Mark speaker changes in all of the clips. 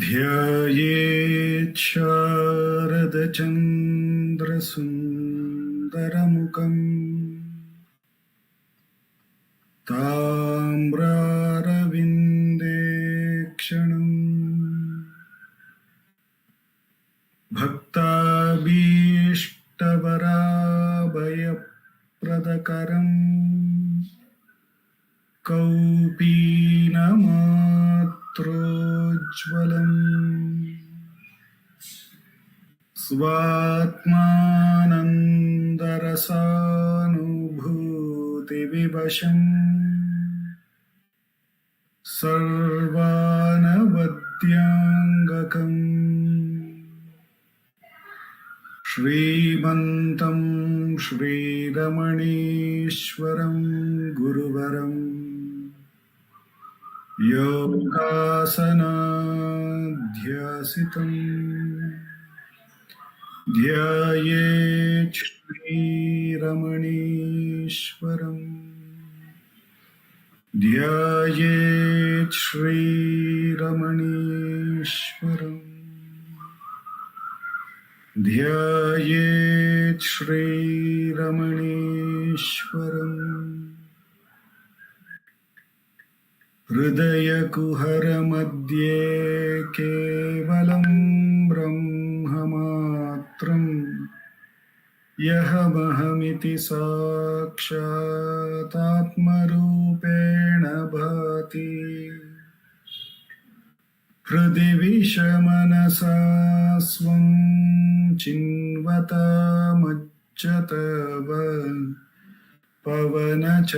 Speaker 1: ध्यायेत् शारदचन्द्रसुन्दरमुखम् ताम्रारविन्देक्षणम् भक्ताभीष्टवराभयप्रदकरम् कौपीनमात्रोज्ज्वलम् स्वात्मानन्दरसानुभूतिविवशम् सर्वानवद्याङ्गकम् श्रीमन्तं श्रीरमणीश्वरं गुरुवरम् योगासनाध्यासितम् ध्यायेत् श्रीरमणीश्वरम् ध्यायेत् श्रीरमणीश्वरम् ध्यायेत् श्रीरमणीश्वरम् हृदयकुहरमध्ये केवलं ब्रह्ममात्रम् यहमहमिति साक्षातात्मरूपेण भाति हृदि विषमनसा स्वं चिन्वतामच्युतव पवनचलनरोधात्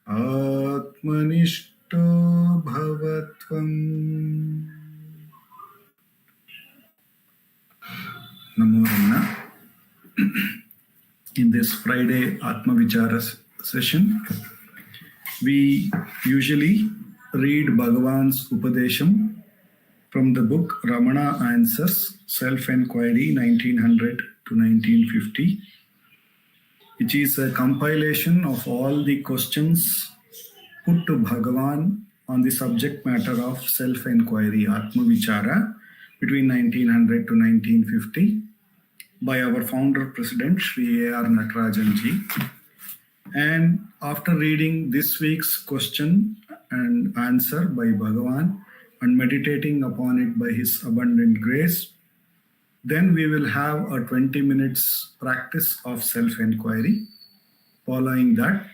Speaker 1: आत्मनिष्ठो भवत्वम्। Namo Ramana. In this Friday Atma Vichara session, we usually read Bhagavan's Upadesham from the book Ramana Answers, Self-Enquiry 1900 to 1950, which is a compilation of all the questions put to Bhagavan on the subject matter of self-enquiry, Atma Vichara, between 1900 to 1950 by our founder president Sri A.R. Natarajan ji. And after reading this week's question and answer by Bhagavan and meditating upon it by his abundant grace, then we will have a 20 minutes practice of self-enquiry. Following that,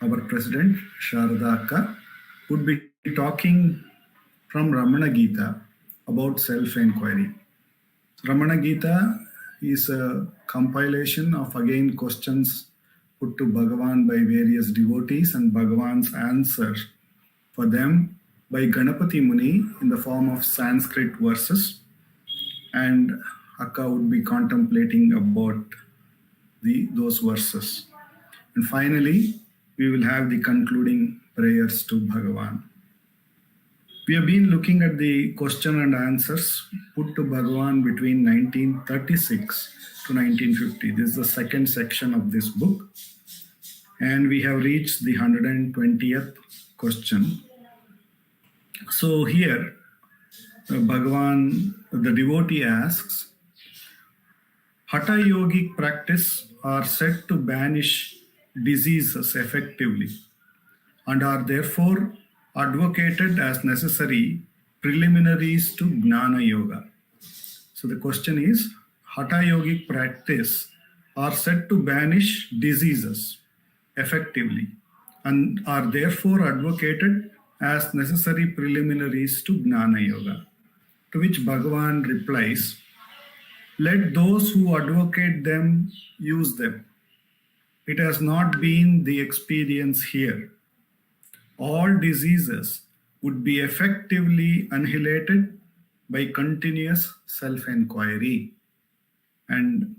Speaker 1: our president Sarada Akka would be talking from Ramana Gita about self-enquiry. Ramana Gita is a compilation of again questions put to Bhagavan by various devotees and Bhagavan's answers for them by Ganapati Muni in the form of Sanskrit verses, and Akka would be contemplating about those verses. And finally, we will have the concluding prayers to Bhagavan. We have been looking at the question and answers put to Bhagavan between 1936 to 1950. This is the second section of this book. And we have reached the 120th question. So here, Bhagavan, the devotee asks, Hatha yogic practice are said to banish diseases effectively and are therefore advocated as necessary preliminaries to Gnana Yoga. So the question is, Hatha yogic practice are said to banish diseases effectively and are therefore advocated as necessary preliminaries to Gnana Yoga. To which Bhagavan replies, let those who advocate them use them. It has not been the experience here. All diseases would be effectively annihilated by continuous self-enquiry. And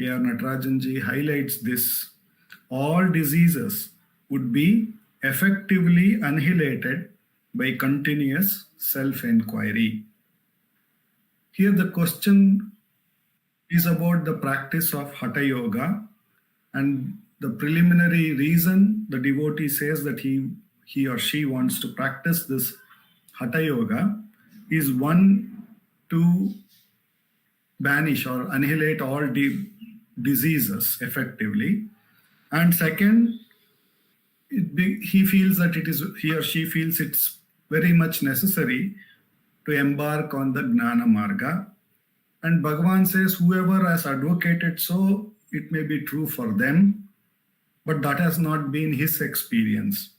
Speaker 1: A.R. Natarajan ji highlights this. All diseases would be effectively annihilated by continuous self-enquiry. Here the question is about the practice of Hatha Yoga, and the preliminary reason the devotee says that he he or she wants to practice this Hatha Yoga is one, to banish or annihilate all diseases effectively, and second, he feels that he or she feels it's very much necessary to embark on the Gnana Marga. And Bhagavan says, whoever has advocated so, it may be true for them, but that has not been his experience.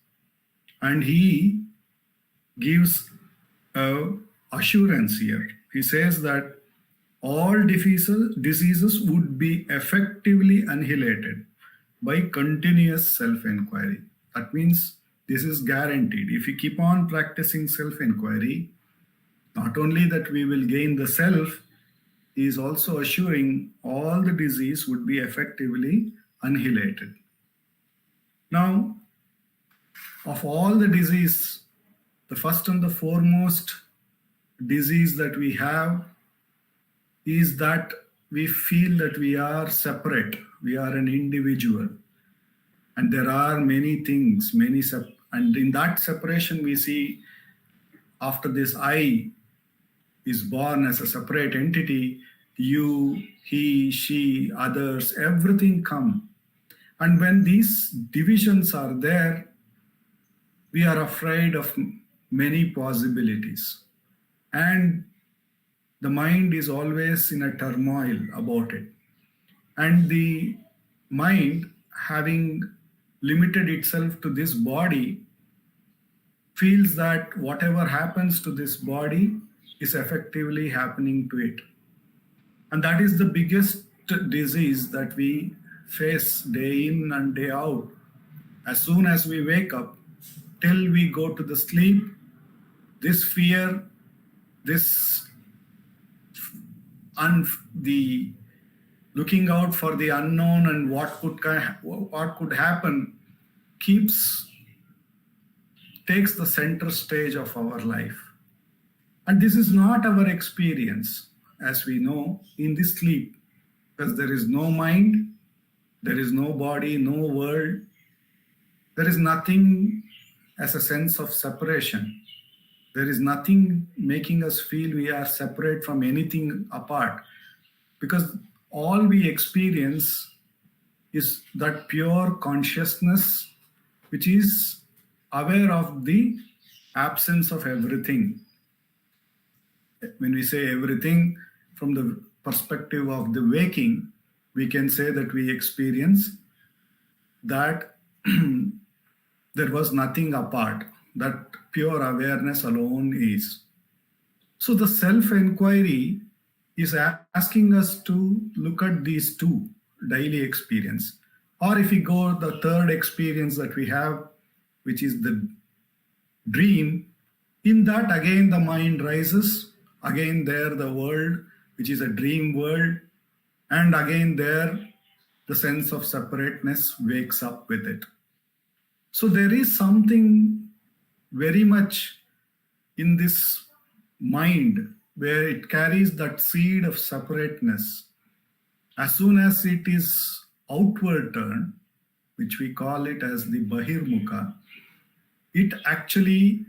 Speaker 1: And he gives assurance here. He says that all diseases would be effectively annihilated by continuous self-enquiry. That means this is guaranteed. If we keep on practicing self-enquiry, not only that we will gain the self, he is also assuring all the disease would be effectively annihilated. Now, of all the disease, the first and the foremost disease that we have is that we feel that we are separate, we are an individual. And there are many things, and in that separation we see, after this I is born as a separate entity, you, he, she, others, everything come. And when these divisions are there, we are afraid of many possibilities. And the mind is always in a turmoil about it. And the mind, having limited itself to this body, feels that whatever happens to this body is effectively happening to it. And that is the biggest disease that we face day in and day out. As soon as we wake up, till we go to the sleep, this fear, this the looking out for the unknown and what could happen takes the center stage of our life. And this is not our experience, as we know, in this sleep, because there is no mind, there is no body, no world, there is nothing as a sense of separation. There is nothing making us feel we are separate from anything apart, because all we experience is that pure consciousness which is aware of the absence of everything. When we say everything from the perspective of the waking, we can say that we experience that there was nothing apart, that pure awareness alone is. So the self-enquiry is asking us to look at these two daily experience. Or if we go the third experience that we have, which is the dream, in that again the mind rises, again there the world, which is a dream world, and again there the sense of separateness wakes up with it. So there is something very much in this mind where it carries that seed of separateness. As soon as it is outward turned, which we call it as the Bahirmukha, it actually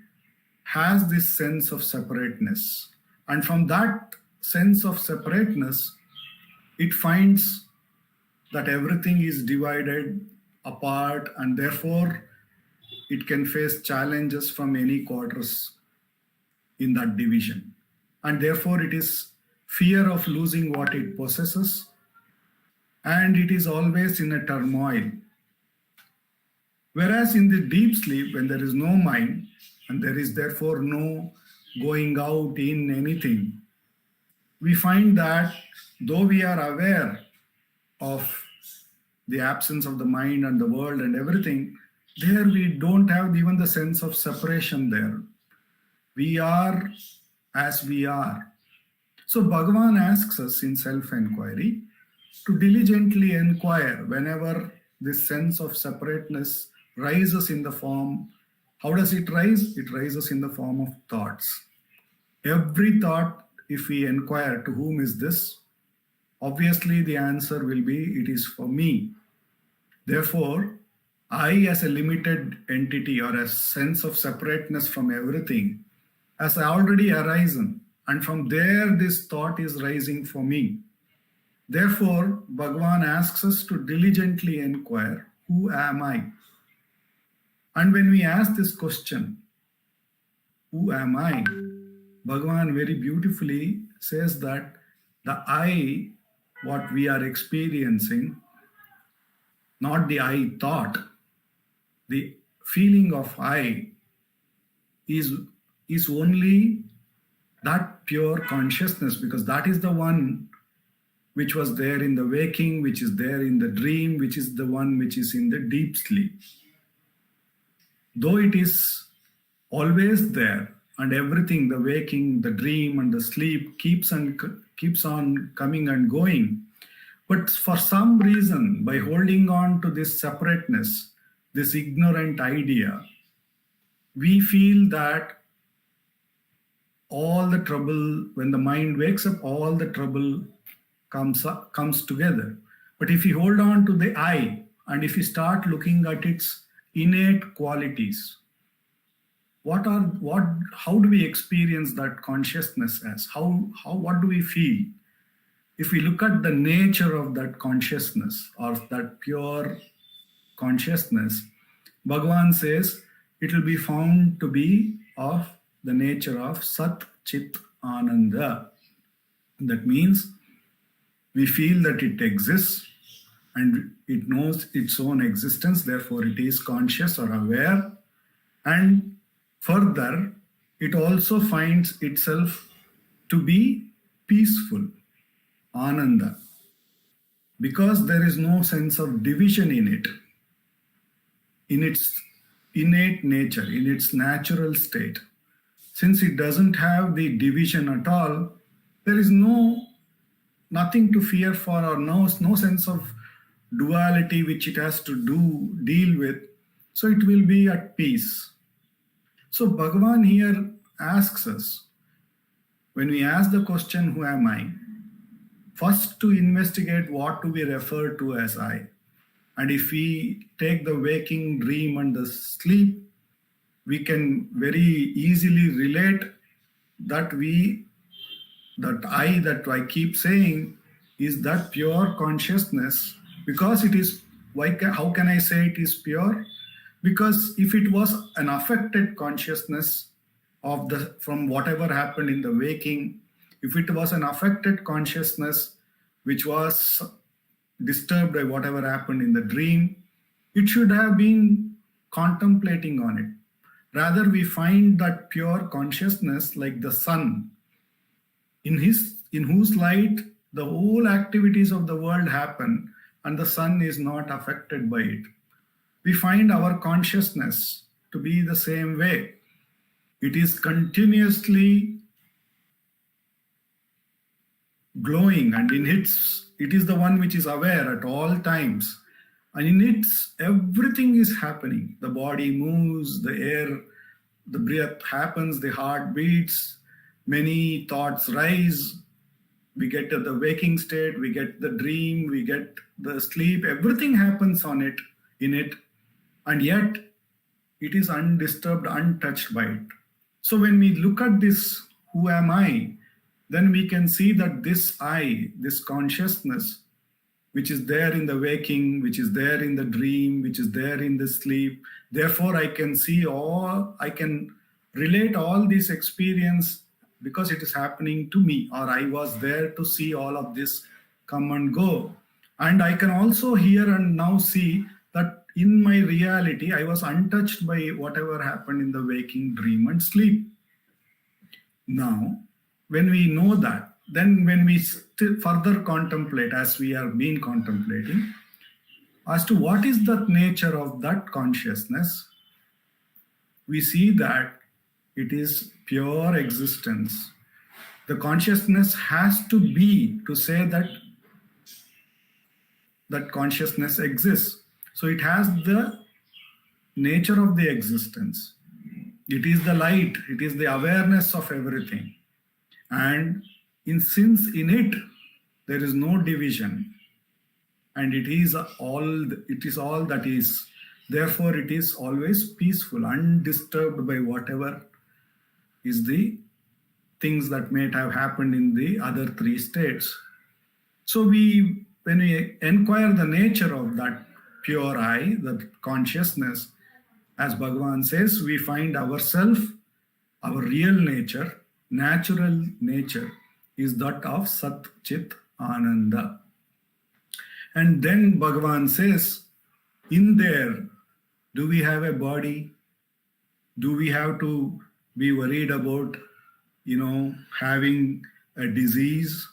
Speaker 1: has this sense of separateness. And from that sense of separateness, it finds that everything is divided apart, and therefore it can face challenges from any quarters in that division. And therefore it is fear of losing what it possesses, and it is always in a turmoil. Whereas in the deep sleep, when there is no mind, and there is therefore no going out in anything, we find that though we are aware of the absence of the mind and the world and everything, there we don't have even the sense of separation there. We are as we are. So Bhagavan asks us in self-enquiry to diligently inquire whenever this sense of separateness rises in the form. How does it rise? It rises in the form of thoughts. Every thought, if we inquire to whom is this, obviously the answer will be, it is for me. Therefore, I as a limited entity or a sense of separateness from everything has already arisen. And from there, this thought is rising for me. Therefore, Bhagavan asks us to diligently inquire, who am I? And when we ask this question, who am I? Bhagavan very beautifully says that the I, what we are experiencing, not the I thought, the feeling of I is only that pure consciousness, because that is the one which was there in the waking, which is there in the dream, which is the one which is in the deep sleep. Though it is always there, and everything, the waking, the dream, and the sleep keeps on coming and going, but for some reason, by holding on to this separateness, this ignorant idea, we feel that all the trouble, when the mind wakes up, all the trouble comes together. But if you hold on to the I, and if you start looking at its innate qualities, how do we experience that consciousness as? What do we feel? If we look at the nature of that consciousness or that pure consciousness, Bhagavan says it will be found to be of the nature of Sat Chit Ananda. That means we feel that it exists and it knows its own existence, therefore it is conscious or aware. And further, it also finds itself to be peaceful, Ananda, because there is no sense of division in it, in its innate nature, in its natural state. Since it doesn't have the division at all, there is nothing to fear for, or no sense of duality which it has to deal with. So it will be at peace. So Bhagavan here asks us, when we ask the question, who am I? First to investigate what do we refer to as I. And if we take the waking, dream, and the sleep, we can very easily relate that I that I keep saying is that pure consciousness, because it is, how can I say it is pure? Because if it was an affected consciousness from whatever happened in the waking, if it was an affected consciousness which was disturbed by whatever happened in the dream, it should have been contemplating on it. Rather, we find that pure consciousness like the sun, in whose light the whole activities of the world happen, and the sun is not affected by it. We find our consciousness to be the same way. It is continuously glowing, and it is the one which is aware at all times. And in everything is happening. The body moves, the air, the breath happens, the heart beats, many thoughts rise. We get to the waking state, we get the dream, we get the sleep. Everything happens in it, and yet it is undisturbed, untouched by it. So when we look at this, who am I? Then we can see that this I, this consciousness, which is there in the waking, which is there in the dream, which is there in the sleep. Therefore, I can relate all this experience because it is happening to me, or I was there to see all of this come and go. And I can also hear and now see that in my reality, I was untouched by whatever happened in the waking, dream, and sleep. Now, when we know that, then when we further contemplate, as we have been contemplating, as to what is the nature of that consciousness, we see that it is pure existence. The consciousness has to be to say that consciousness exists. So it has the nature of the existence. It is the light, it is the awareness of everything. And since in it there is no division, and it is all that is Therefore, it is always peaceful, undisturbed by whatever is the things that may have happened in the other three states. So when we inquire the nature of that pure I, that consciousness, as Bhagavan says, we find ourself, our real nature, natural nature is that of Sat Chit Ananda. And then Bhagavan says, in there, do we have a body? Do we have to be worried about, having a disease?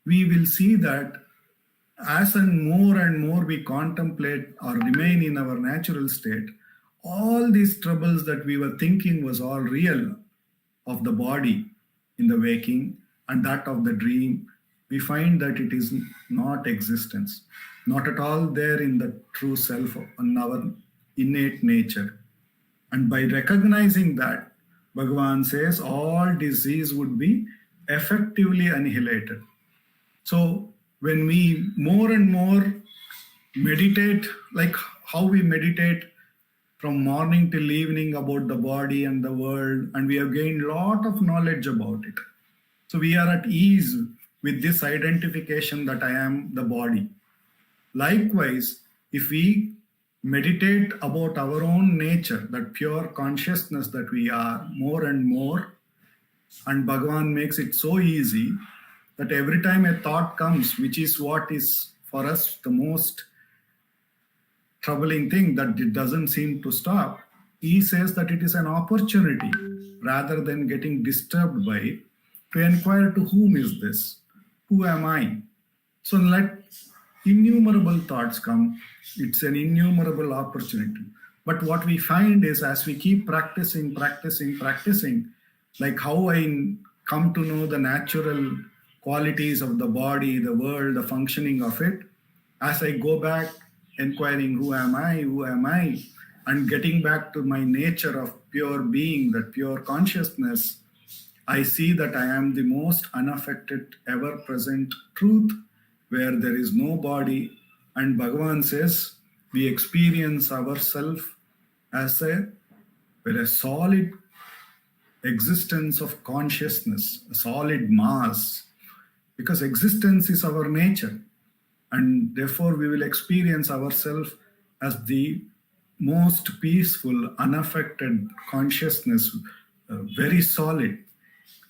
Speaker 1: We will see that as and more we contemplate or remain in our natural state, all these troubles that we were thinking was all real of the body in the waking and that of the dream, we find that it is not existence, not at all there in the true self, in our innate nature. And by recognizing that, Bhagavan says all disease would be effectively annihilated. So when we more and more meditate, like how we meditate from morning till evening about the body and the world, and we have gained a lot of knowledge about it. So we are at ease with this identification that I am the body. Likewise, if we meditate about our own nature, that pure consciousness that we are more and more, and Bhagavan makes it so easy that every time a thought comes, which is what is for us the most troubling thing, that it doesn't seem to stop, he says that it is an opportunity rather than getting disturbed by it to inquire to whom is this? Who am I? So let innumerable thoughts come. It's an innumerable opportunity. But what we find is as we keep practicing, like how I come to know the natural qualities of the body, the world, the functioning of it, as I go back inquiring who am I, and getting back to my nature of pure being, that pure consciousness, I see that I am the most unaffected, ever-present truth, where there is no body. And Bhagavan says, we experience ourselves as a solid existence of consciousness, a solid mass, because existence is our nature. And therefore, we will experience ourselves as the most peaceful, unaffected consciousness, very solid.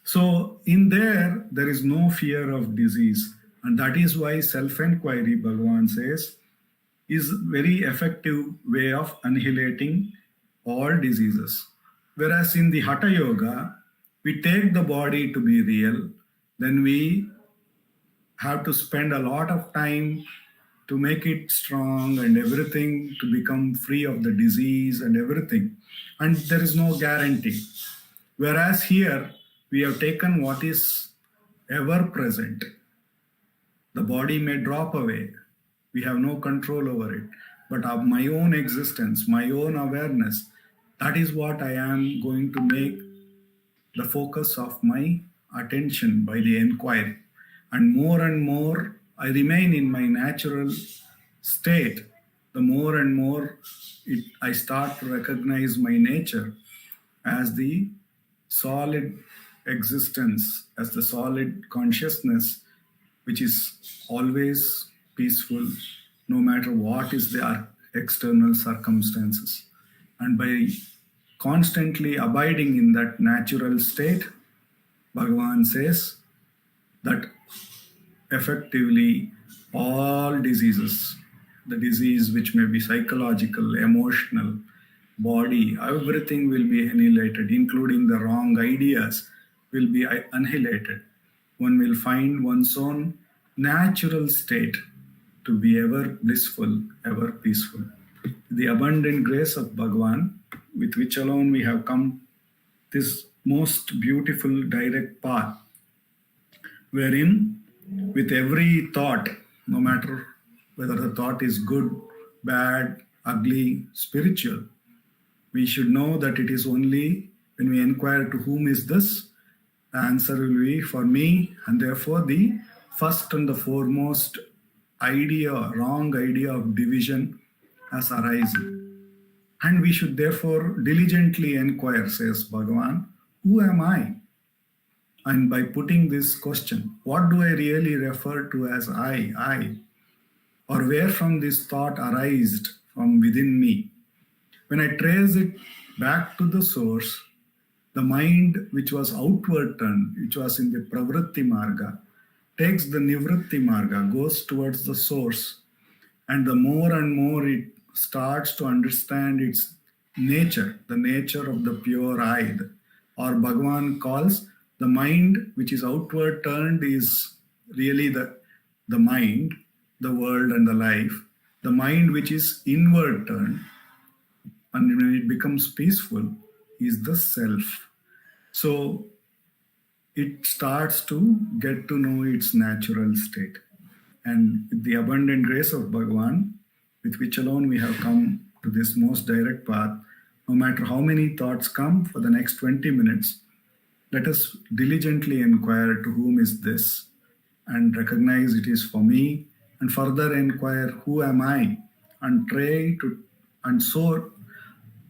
Speaker 1: So in there is no fear of disease. And that is why self-enquiry, Bhagavan says, is very effective way of annihilating all diseases. Whereas in the Hatha Yoga, we take the body to be real, then we have to spend a lot of time to make it strong and everything, to become free of the disease and everything. And there is no guarantee. Whereas here, we have taken what is ever present. The body may drop away. We have no control over it. But of my own existence, my own awareness, that is what I am going to make the focus of my attention by the inquiry. And more I remain in my natural state, the more and more I start to recognize my nature as the solid existence, as the solid consciousness, which is always peaceful, no matter what is the external circumstances. And by constantly abiding in that natural state, Bhagavan says that effectively all diseases, the disease which may be psychological, emotional, body, everything will be annihilated, including the wrong ideas will be annihilated. One will find one's own natural state to be ever blissful, ever peaceful. The abundant grace of Bhagavan, with which alone we have come this most beautiful direct path, wherein with every thought, no matter whether the thought is good, bad, ugly, spiritual, we should know that it is only when we inquire to whom is this, the answer will be for me, and therefore the first and the foremost idea, wrong idea of division as arising. And we should therefore diligently inquire, says Bhagavan, who am I? And by putting this question, what do I really refer to as I? Or where from this thought arised from within me? When I trace it back to the source, the mind which was outward turned, which was in the pravritti marga, takes the nivritti marga, goes towards the source, and the more and more it starts to understand its nature, the nature of the pure I, or Bhagavan calls the mind which is outward turned is really the mind, the world and the life. The mind which is inward turned, and when it becomes peaceful, is the self. So it starts to get to know its natural state. And with the abundant grace of Bhagavan, with which alone we have come to this most direct path, no matter how many thoughts come for the next 20 minutes, let us diligently inquire to whom is this and recognize it is for me, and further inquire who am I, and try to and so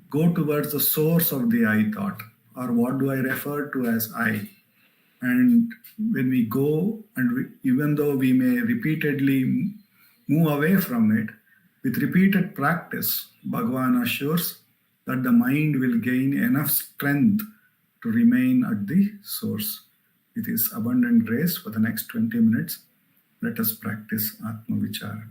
Speaker 1: go towards the source of the I thought, or what do I refer to as I. And when we go, even though we may repeatedly move away from it, with repeated practice, Bhagavan assures that the mind will gain enough strength to remain at the source. With his abundant grace, for the next 20 minutes, let us practice Atma Vichara.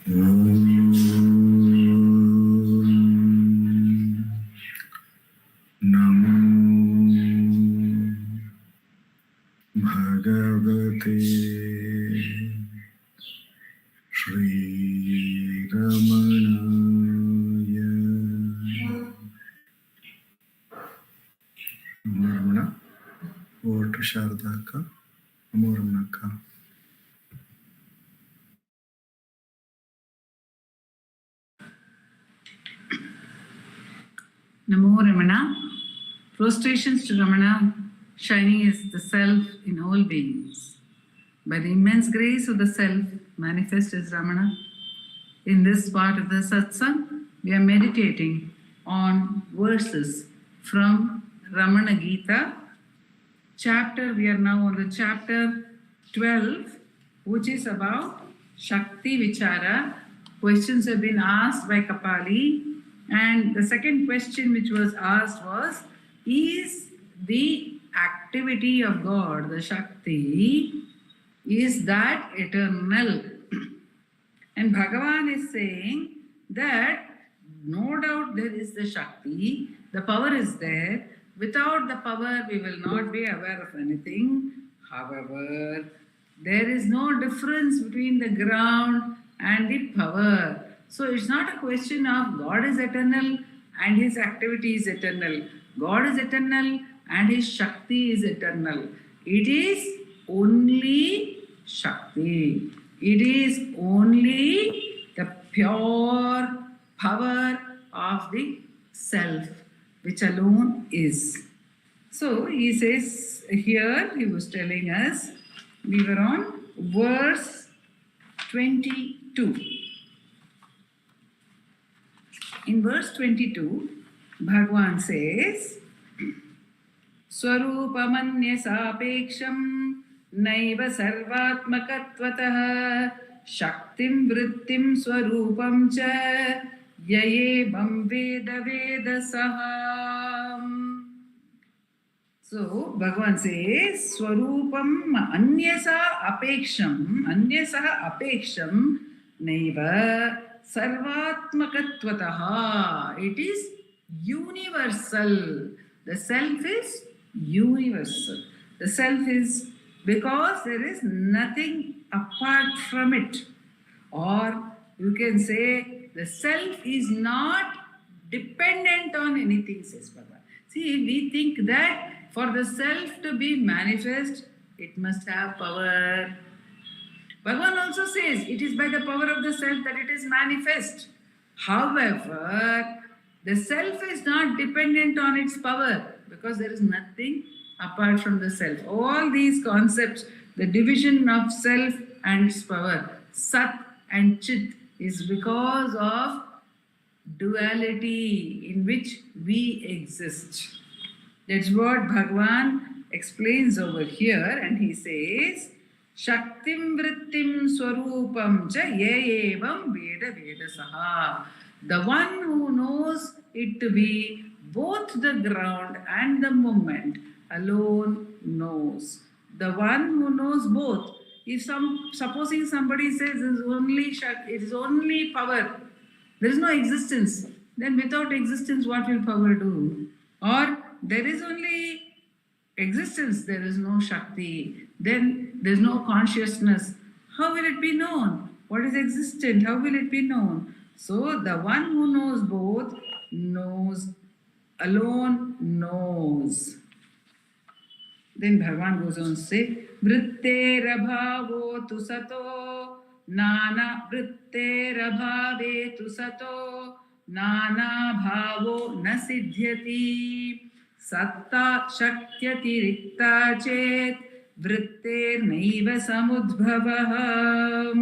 Speaker 1: Namo Bhagavate Shri Ramanaya. Namo Ramana. Over to Sarada Akka. Namo Ramana Akka.
Speaker 2: Namo Ramana. Prostrations to Ramana, shining is the self in all beings. By the immense grace of the self, manifest as Ramana. In this part of the satsang, we are meditating on verses from Ramana Gita. We are now on the chapter 12, which is about Shakti Vichara. Questions have been asked by Kapali. And the second question which was asked was, is the activity of God, the Shakti, is that eternal? And Bhagavan is saying that no doubt there is the Shakti, the power is there. Without the power, we will not be aware of anything. However, there is no difference between the ground and the power. So it's not a question of God is eternal and his activity is eternal. God is eternal and his Shakti is eternal. It is only Shakti. It is only the pure power of the self, which alone is. So he says here, he was telling us, we were on verse 22. In verse 22, Bhagavan says, Swarupamanyasapeksham naiva sarvatmakatvatah shaktim vrittim swarupam cha yayevam veda veda saham. So, Bhagavan says, Swarupam anyasa apeksham naiva sarvatmakatvatah. It is universal. The self is universal. The self is because there is nothing apart from it. Or you can say the self is not dependent on anything, says Bhagavan. See, we think that for the self to be manifest, it must have power. Bhagavan also says it is by the power of the self that it is manifest. However, the self is not dependent on its power because there is nothing apart from the self. All these concepts, the division of self and its power, Sat and Chit, is because of duality in which we exist. That's what Bhagavan explains over here, and he says, Shaktim vrittim swarupam cha yevam veda veda saha. The one who knows it to be both the ground and the moment alone knows. The one who knows both. If supposing somebody says it is only power, there is no existence, then without existence what will power do? Or there is only existence, there is no Shakti, then there is no consciousness. How will it be known? What is existent? How will it be known? So the one who knows both knows, alone knows. Then Bhagavan goes on to say, Vrittera tu sato, nana vrittera tu sato, nana bhavo na siddhyati, satta shakyati rikta chet, vritter naiva samudbhavah.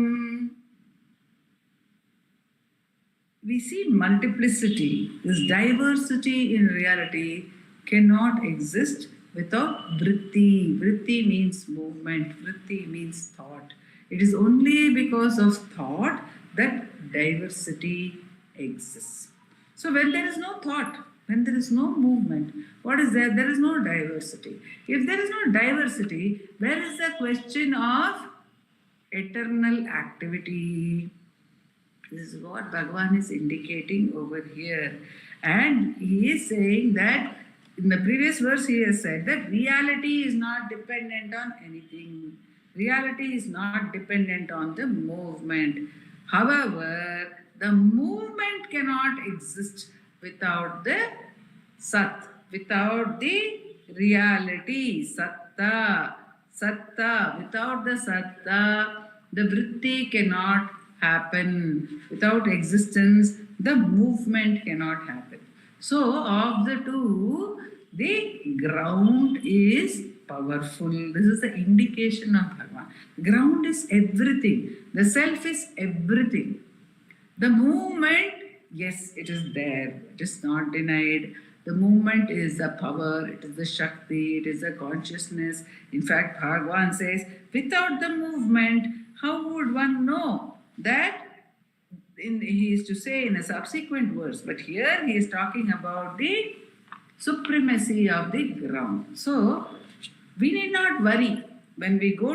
Speaker 2: We see multiplicity, this diversity in reality cannot exist without vritti. Vritti means movement, vritti means thought. It is only because of thought that diversity exists. So when there is no thought, when there is no movement, what is there? There is no diversity. If there is no diversity, where is the question of eternal activity? This is what Bhagavan is indicating over here. And he is saying that in the previous verse he has said that reality is not dependent on anything. Reality is not dependent on the movement. However, the movement cannot exist without the Sat, without the reality, Satta. Satta, without the Satta, the vritti cannot happen. Without existence, the movement cannot happen. So, of the two, the ground is powerful. This is the indication of Bhagavan. Ground is everything. The self is everything. The movement, yes, it is there. It is not denied. The movement is the power, it is the Shakti, it is the consciousness. In fact, Bhagavan says, without the movement, how would one know that? He is to say in a subsequent verse, but here he is talking about the supremacy of the ground. So, we need not worry. When we go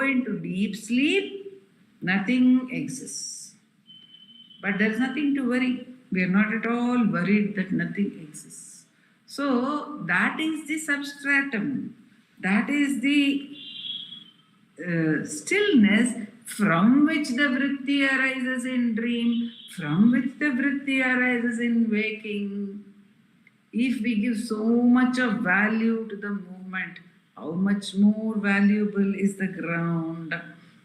Speaker 2: into deep sleep, nothing exists. But there is nothing to worry. We are not at all worried that nothing exists. So that is the substratum. That is the stillness from which the vritti arises in dream, from which the vritti arises in waking. If we give so much of value to the movement, how much more valuable is the ground?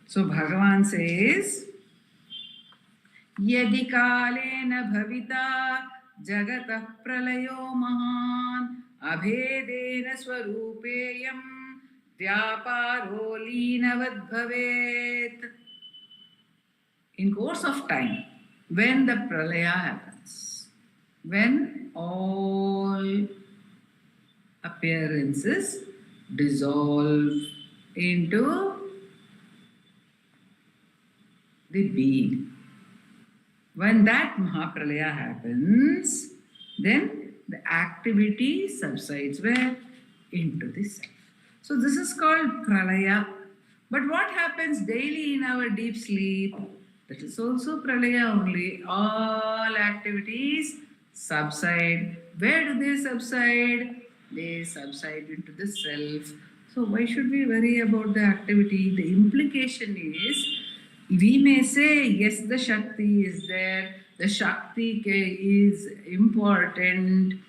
Speaker 2: So Bhagavan says, यदि कालेन भविता जगतः प्रलयो महान् अभेदेन स्वरूपेयं व्यापारो लीनवद्भवेत्. In course of time, when the pralaya happens, when all appearances dissolve into the being, when that Mahapralaya happens, then the activity subsides where? Into the self. So this is called Pralaya. But what happens daily in our deep sleep? That is also Pralaya only. All activities subside. Where do they subside? They subside into the self. So why should we worry about the activity? The implication is, we may say, yes, the Shakti is there, the Shakti is important,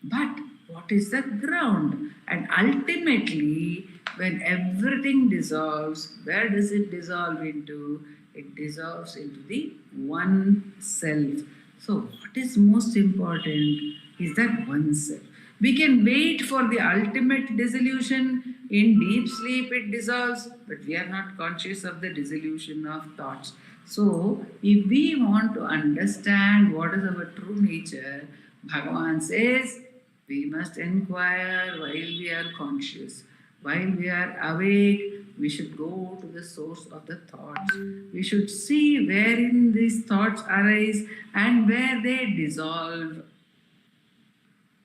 Speaker 2: but what is the ground? And ultimately, when everything dissolves, where does it dissolve into? It dissolves into the one self. So, what is most important is that one self. We can wait for the ultimate dissolution. In deep sleep it dissolves, but we are not conscious of the dissolution of thoughts. So, if we want to understand what is our true nature, Bhagavan says we must inquire while we are conscious. While we are awake, we should go to the source of the thoughts. We should see wherein these thoughts arise and where they dissolve.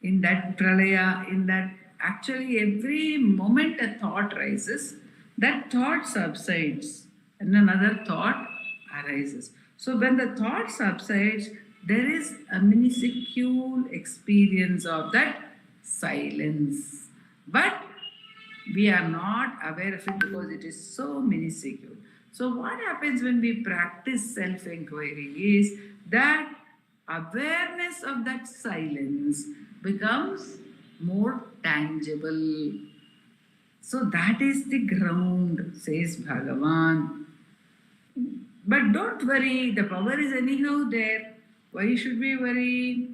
Speaker 2: In that pralaya, in that actually every moment a thought rises, that thought subsides and another thought arises. So when the thought subsides, there is a minuscule experience of that silence. But we are not aware of it because it is so minuscule. So what happens when we practice self-enquiry is that awareness of that silence becomes more tangible. So that is the ground, says Bhagavan. But don't worry, the power is anyhow there. Why should we worry?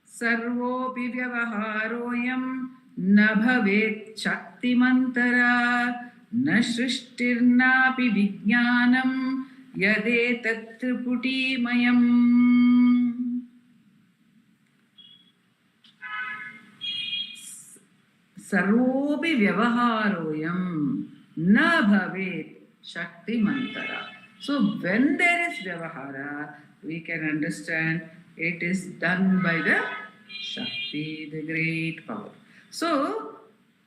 Speaker 2: Sarvopi vyavaharoyam na bhavet shaktimantara na shrishtirnapi vijnanam yadetat triputimayam. Sarvopi vyavaharoyam na bhavet shaktimantara. So when there is vyavahara, we can understand it is done by the Shakti, the great power. So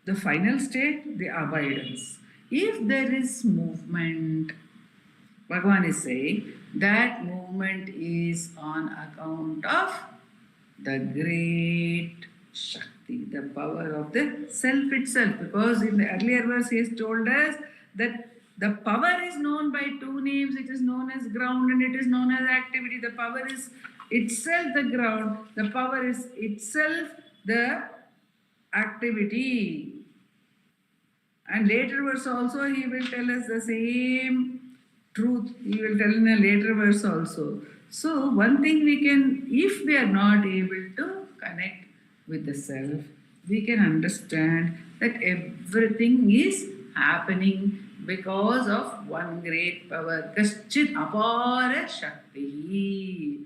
Speaker 2: the final state, the abidance. If there is movement, Bhagavan is saying that movement is on account of the great Shakti, the power of the self itself. Because in the earlier verse he has told us that the power is known by two names. It is known as ground and it is known as activity. The power is itself the ground. The power is itself the activity. And later verse also he will tell us the same truth. He will tell in a later verse also. So one thing we can, if we are not able to connect with the self, we can understand that everything is happening because of one great power. Kaschit apara shakti.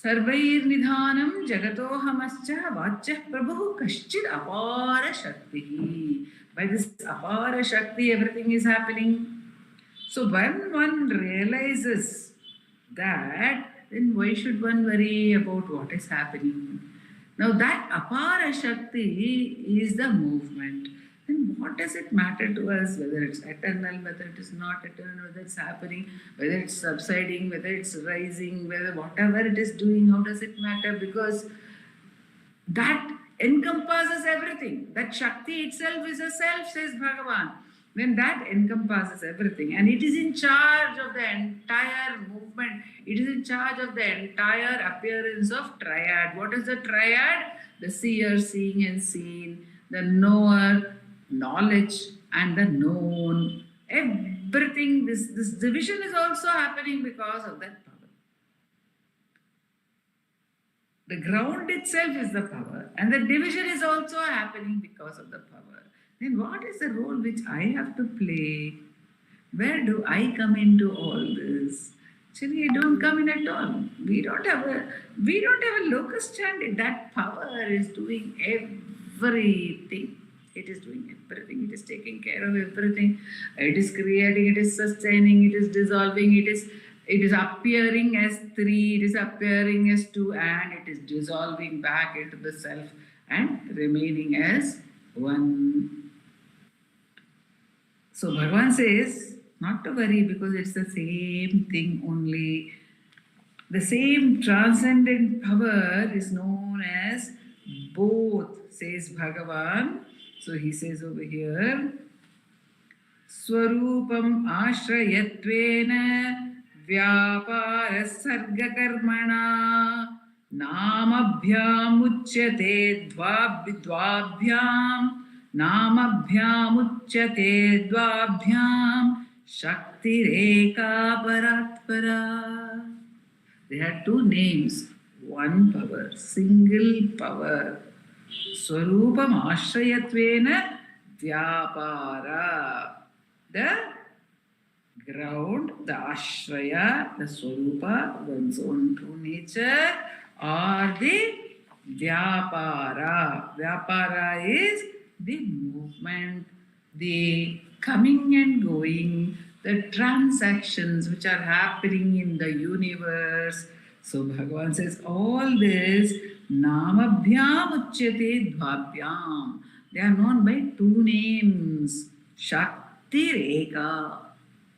Speaker 2: Sarvairnidhanam jagatohamascha vachya prabhu kaschit apara shakti. By this apara shakti, everything is happening. So when one realizes that, then why should one worry about what is happening? Now that apara shakti is the movement. Then what does it matter to us whether it's eternal, whether it is not eternal, whether it's happening, whether it's subsiding, whether it's rising, whether whatever it is doing, how does it matter? Because that encompasses everything. That Shakti itself is a self, says Bhagavan. When that encompasses everything and it is in charge of the entire movement, it is in charge of the entire appearance of triad. What is the triad? The seer, seeing and seen, the knower, knowledge, and the known. Everything, this division is also happening because of that power. The ground itself is the power, and the division is also happening because of the power. Then what is the role which I have to play? Where do I come into all this? Actually, I don't come in at all. We don't have a locus standi. That power is doing everything. It is doing everything. It is taking care of everything. It is creating. It is sustaining. It is dissolving. It is appearing as three. It is appearing as two, and it is dissolving back into the self and remaining as one. So Bhagavan says not to worry because it's the same thing only. The same transcendent power is known as both, says Bhagavan. So he says over here, Swarupam ashrayatvena vyapara sarga karmana namabhyam uchyate dvabhyam namabhyam uchyate dvabhyam shakti reka paratpara. They had two names, one power, single power. Swarupam ashrayatvena vyapara. The ground, the ashraya, the swarupa, one's own true nature, or the vyapara. Vyapara is the movement, the coming and going, the transactions which are happening in the universe. So Bhagavan says all this namabhyam uchyate dvabhyam. They are known by two names, Shakti Reka.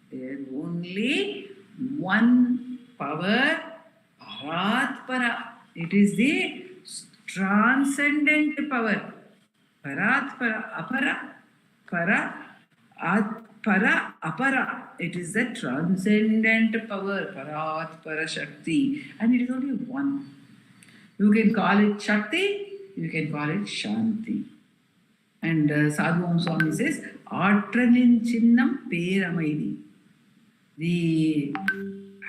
Speaker 2: There is only one power, Paratpara. It is the transcendent power. Paratpara, apara, para, apara. It is the transcendent power, Paratpara Shakti. And it is only one. You can call it Shakti, you can call it Shanti. And Sadhu Om Swami says, Atralin Chinnam Peramaidi. The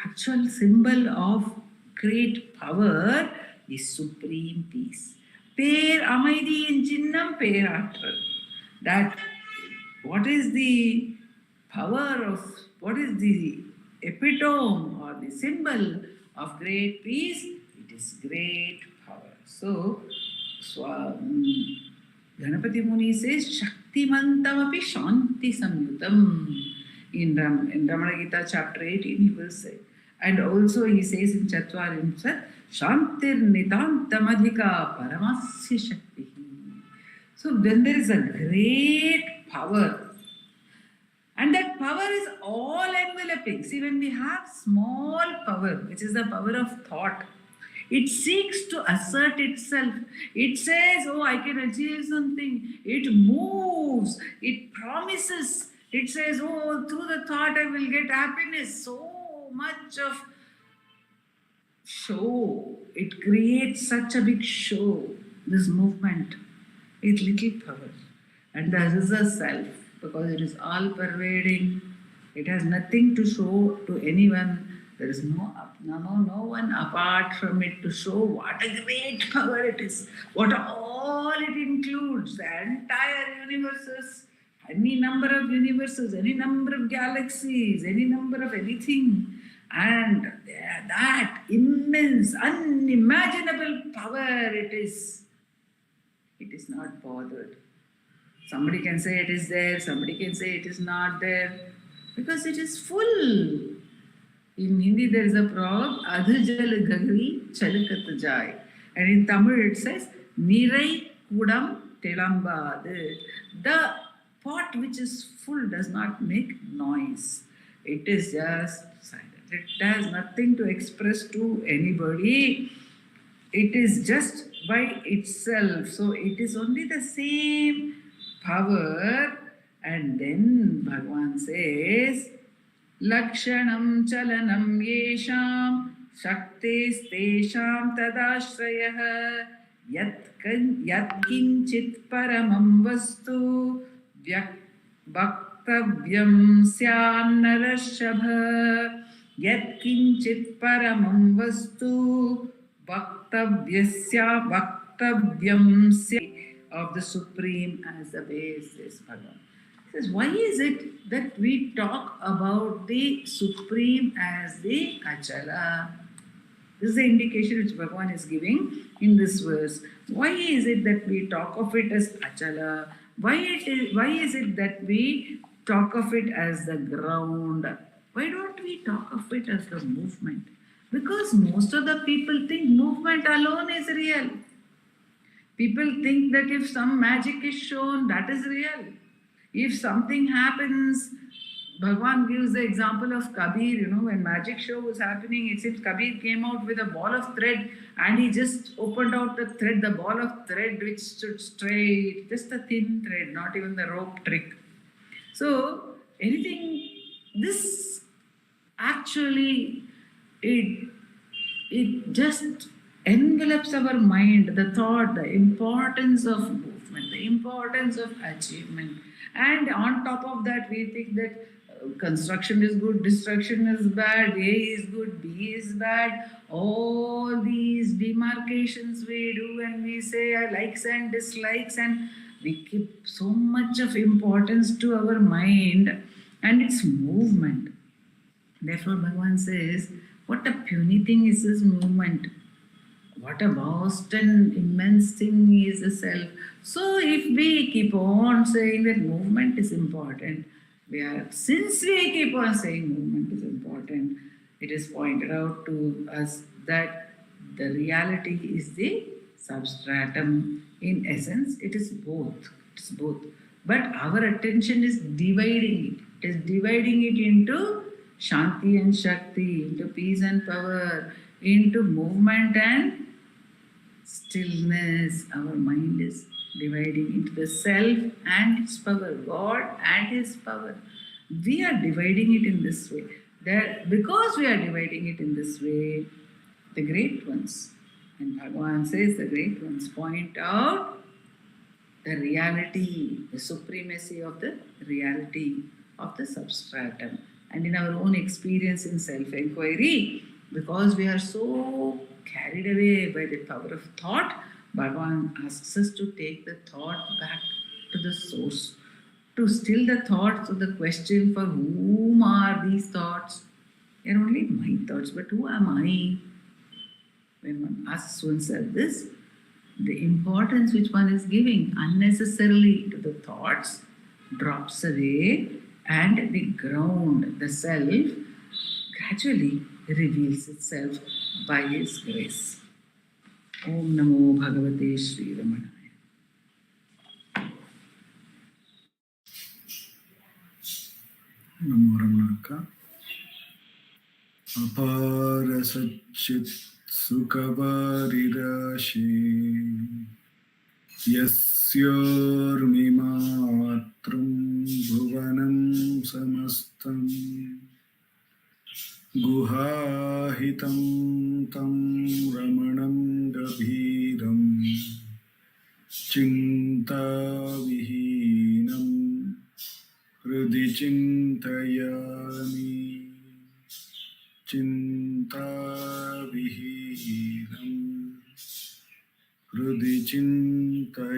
Speaker 2: actual symbol of great power is supreme peace. Per Amaidi in Chinnam Per Atral. That what is the power of, what is the epitome or the symbol of great peace? It is great power. So, Ganapati Muni says, Shaktimantam api Shanti Samyutam. In Ramana Gita chapter 18, he will say. And also he says in Chatvarimsat, Shantir Nitantamadhika Paramasya Shakti. So then there is a great power. And that power power is all enveloping. See, when we have small power, which is the power of thought, it seeks to assert itself. It says, oh, I can achieve something. It moves. It promises. It says, oh, through the thought I will get happiness. So much of show. It creates such a big show, this movement, with little power. And there is a self, because it is all pervading. It has nothing to show to anyone. There is no one apart from it to show what a great power it is, what all it includes, the entire universes, any number of universes, any number of galaxies, any number of anything. And that immense, unimaginable power it is not bothered. Somebody can say it is there, somebody can say it is not there, because it is full. In Hindi there is a proverb, Adhu jal gagri chalukat jai. And in Tamil it says, Nirai kudam telambadu. The pot which is full does not make noise. It is just silent. It has nothing to express to anybody. It is just by itself. So it is only the same power. And then Bhagavan says, Lakshanam chalanam yesham shaktes tesham tadashrayah yatkinchit paramam vastu vaktavyam syam narashabha yatkinchit paramam vastu vaktavyam syam of the Supreme as the base is Bhagavan. He says, why is it that we talk about the Supreme as the Achala? This is the indication which Bhagavan is giving in this verse. Why is it that we talk of it as Achala? Why is it that we talk of it as the ground? Why don't we talk of it as the movement? Because most of the people think movement alone is real. People think that if some magic is shown, that is real. If something happens, Bhagavan gives the example of Kabir, when magic show was happening, it seems Kabir came out with a ball of thread and he just opened out the thread, the ball of thread which stood straight, just a thin thread, not even the rope trick. So, this actually, it just envelops our mind, the thought, the importance of movement, the importance of achievement. And on top of that, we think that construction is good, destruction is bad, A is good, B is bad. All these demarcations we do, and we say our likes and dislikes, and we keep so much of importance to our mind and its movement. Therefore, Bhagavan says, what a puny thing is this movement. What a vast and immense thing is the self. So if we keep on saying that movement is important, since we keep on saying movement is important, it is pointed out to us that the reality is the substratum. In essence, it is both. It's both. But our attention is dividing it. It is dividing it into Shanti and Shakti, into peace and power, into movement and stillness. Our mind is dividing into the self and its power, God and His power. We are dividing it in this way. Because we are dividing it in this way, the great ones, and Bhagavan says the great ones point out the reality, the supremacy of the reality of the substratum. And in our own experience in self-enquiry, because we are so carried away by the power of thought, Bhagavan asks us to take the thought back to the source, to still the thoughts of the question, for whom are these thoughts? They are only my thoughts, but who am I? When one asks oneself this, the importance which one is giving unnecessarily to the thoughts drops away, and the ground, the self, gradually reveals itself by His grace. Om Namo Bhagavate Sri Ramanaya.
Speaker 1: नमो रमण का अपार सच्चित सुखवारिराशि यस्योर्मिमात्रं भुवनं समस्तं गुहाहितं तं रमणं गभीरं चिन्ताविहीनं हृदि चिन्तयामि चिन्ताविहीनं हृदि चिन्तयामि